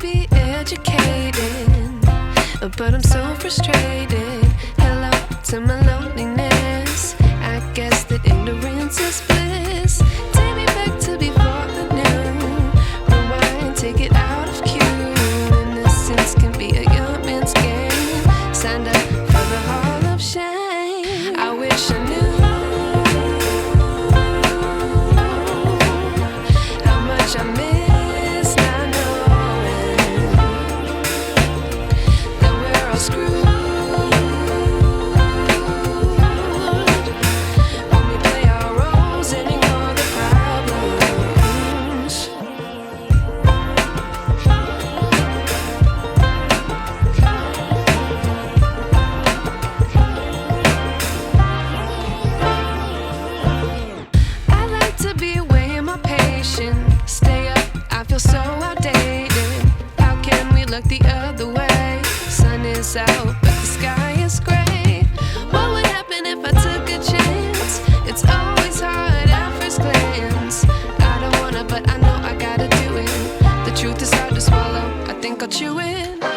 be educated, but I'm so frustrated. Hello to my loneliness. I guess that ignorance is bliss. Take me back to before I knew. Rewind, take it out of cue. Innocence can be a young man's game. Signed up for the hall of shame. I wish I knew how much I miss not knowing that we're all screwed when we play our roles and ignore the problems. I like to be away in my patience. Stay up, I feel so outdated. How can we look the other way? Sun is out, but the sky is gray. What would happen if I took a chance? It's always hard at first glance. I don't wanna, but I know I gotta do it. The truth is hard to swallow, I think I'll chew it.